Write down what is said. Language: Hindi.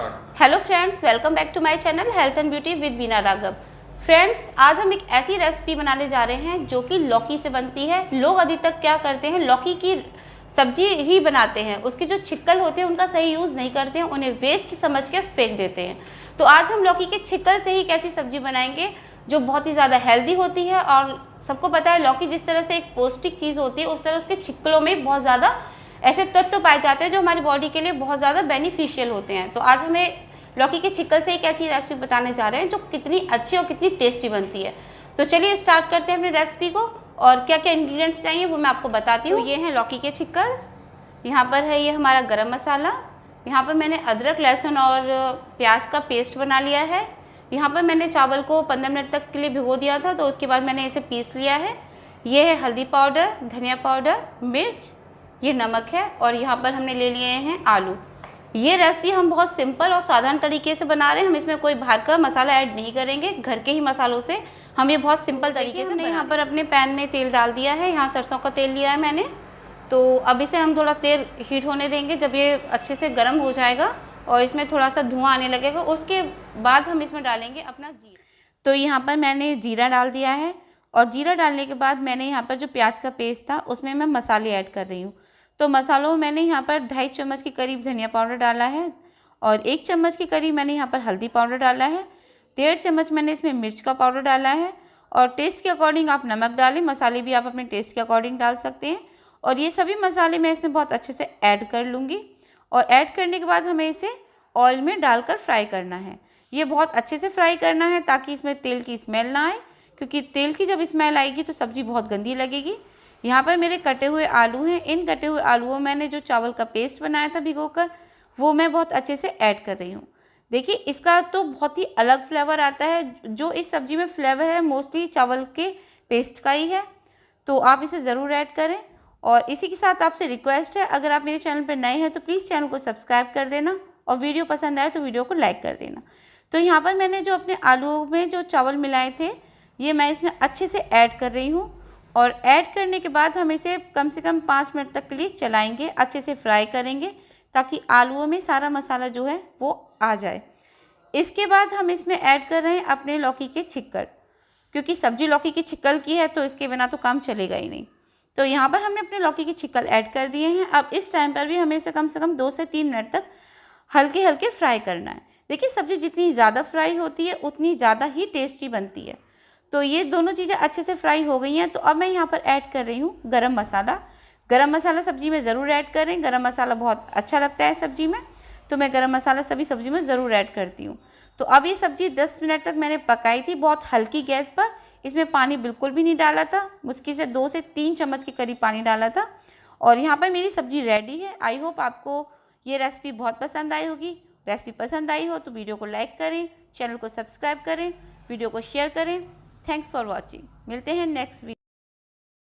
Start. Hello friends, welcome back to my channel health and beauty with Beena Raghav. Friends, आज हम एक ऐसी रेसिपी बनाने जा रहे हैं जो कि लौकी से बनती है। लोग अधिकतर क्या करते हैं, लौकी की सब्जी ही बनाते हैं, उसके जो छिक्कल होते हैं उनका सही यूज़ नहीं करते हैं, उन्हें वेस्ट समझ के फेंक देते हैं। तो आज हम लौकी के छिक्कल से ही एक ऐसी सब्जी बनाएंगे जो बहुत ही ज़्यादा हेल्दी होती है। और सबको पता है लौकी जिस तरह से एक पौष्टिक चीज़ होती है, उस तरह उसके छिक्कलों में बहुत ज़्यादा ऐसे तत्व पाए जाते हैं जो हमारी बॉडी के लिए बहुत ज़्यादा बेनिफिशियल होते हैं। तो आज हमें लौकी के छिक्कल से एक ऐसी रेसिपी बताने जा रहे हैं जो कितनी अच्छी और कितनी टेस्टी बनती है। तो चलिए स्टार्ट करते हैं अपनी रेसिपी को। और क्या क्या इंग्रेडिएंट्स चाहिए वो मैं आपको बताती हूँ। ये हैं लौकी के छिक्कल, यहाँ पर है ये हमारा गरम मसाला, यहाँ पर मैंने अदरक लहसुन और प्याज का पेस्ट बना लिया है। यहाँ पर मैंने चावल को 15 मिनट तक के लिए भिगो दिया था, तो उसके बाद मैंने इसे पीस लिया है। ये है हल्दी पाउडर, धनिया पाउडर, मिर्च, ये नमक है, और यहाँ पर हमने ले लिए हैं आलू। ये रेसिपी हम बहुत सिंपल और साधारण तरीके से बना रहे हैं, हम इसमें कोई बाहर का मसाला ऐड नहीं करेंगे, घर के ही मसालों से हम ये बहुत सिंपल तरीके से। हमने यहाँ पर अपने पैन में तेल डाल दिया है, यहाँ सरसों का तेल लिया है मैंने। तो अब इसे हम थोड़ा तेल हीट होने देंगे। जब ये अच्छे से गर्म हो जाएगा और इसमें थोड़ा सा धुआं आने लगेगा, उसके बाद हम इसमें डालेंगे अपना जीरा। तो यहाँ पर मैंने जीरा डाल दिया है, और जीरा डालने के बाद मैंने यहाँ पर जो प्याज का पेस्ट था उसमें मैं मसाले ऐड कर रही हूँ। तो मसालों में मैंने यहाँ पर 2.5 चम्मच के करीब धनिया पाउडर डाला है, और 1 चम्मच के करीब मैंने यहाँ पर हल्दी पाउडर डाला है, 1.5 चम्मच मैंने इसमें मिर्च का पाउडर डाला है, और टेस्ट के अकॉर्डिंग आप नमक डालें। मसाले भी आप अपने टेस्ट के अकॉर्डिंग डाल सकते हैं। और ये सभी मसाले मैं इसमें बहुत अच्छे से ऐड कर लूँगी, और ऐड करने के बाद हमें इसे ऑयल में डालकर फ्राई करना है। ये बहुत अच्छे से फ्राई करना है ताकि इसमें तेल की स्मेल ना आए, क्योंकि तेल की जब स्मेल आएगी तो सब्ज़ी बहुत गंदी लगेगी। यहाँ पर मेरे कटे हुए आलू हैं, इन कटे हुए आलूओं में मैंने जो चावल का पेस्ट बनाया था भिगोकर, वो मैं बहुत अच्छे से ऐड कर रही हूँ। देखिए, इसका तो बहुत ही अलग फ्लेवर आता है। जो इस सब्ज़ी में फ्लेवर है मोस्टली चावल के पेस्ट का ही है, तो आप इसे ज़रूर ऐड करें। और इसी के साथ आपसे रिक्वेस्ट है, अगर आप मेरे चैनल पर नए हैं तो प्लीज़ चैनल को सब्सक्राइब कर देना, और वीडियो पसंद आए तो वीडियो को लाइक कर देना। तो यहाँ पर मैंने जो अपने आलूओं में जो चावल मिलाए थे, ये मैं इसमें अच्छे से ऐड कर रही हूँ। और ऐड करने के बाद हम इसे कम से कम 5 मिनट तक के लिए चलाएंगे, अच्छे से फ्राई करेंगे ताकि आलूओं में सारा मसाला जो है वो आ जाए। इसके बाद हम इसमें ऐड कर रहे हैं अपने लौकी के छिक्कल, क्योंकि सब्जी लौकी की छिक्कल की है तो इसके बिना तो काम चलेगा ही नहीं। तो यहाँ पर हमने अपने लौकी के छिक्कल ऐड कर दिए हैं। अब इस टाइम पर भी हमें इसे कम से कम 2 से 3 मिनट तक हल्के हल्के फ्राई करना है। देखिए, सब्ज़ी जितनी ज़्यादा फ्राई होती है उतनी ज़्यादा ही टेस्टी बनती है। तो ये दोनों चीज़ें अच्छे से फ्राई हो गई हैं। तो अब मैं यहाँ पर ऐड कर रही हूँ गरम मसाला। गरम मसाला सब्ज़ी में ज़रूर ऐड करें, गरम मसाला बहुत अच्छा लगता है सब्ज़ी में, तो मैं गरम मसाला सभी सब्ज़ी में ज़रूर ऐड करती हूँ। तो अब ये सब्ज़ी 10 मिनट तक मैंने पकाई थी बहुत हल्की गैस पर। इसमें पानी बिल्कुल भी नहीं डाला था, मुश्किल से 2 से 3 चम्मच के करीब पानी डाला था। और यहाँ पर मेरी सब्ज़ी रेडी है। आई होप आपको ये रेसिपी बहुत पसंद आई होगी। रेसिपी पसंद आई हो तो वीडियो को लाइक करें, चैनल को सब्सक्राइब करें, वीडियो को शेयर करें। Thanks for watching. मिलते हैं नेक्स्ट वीडियो।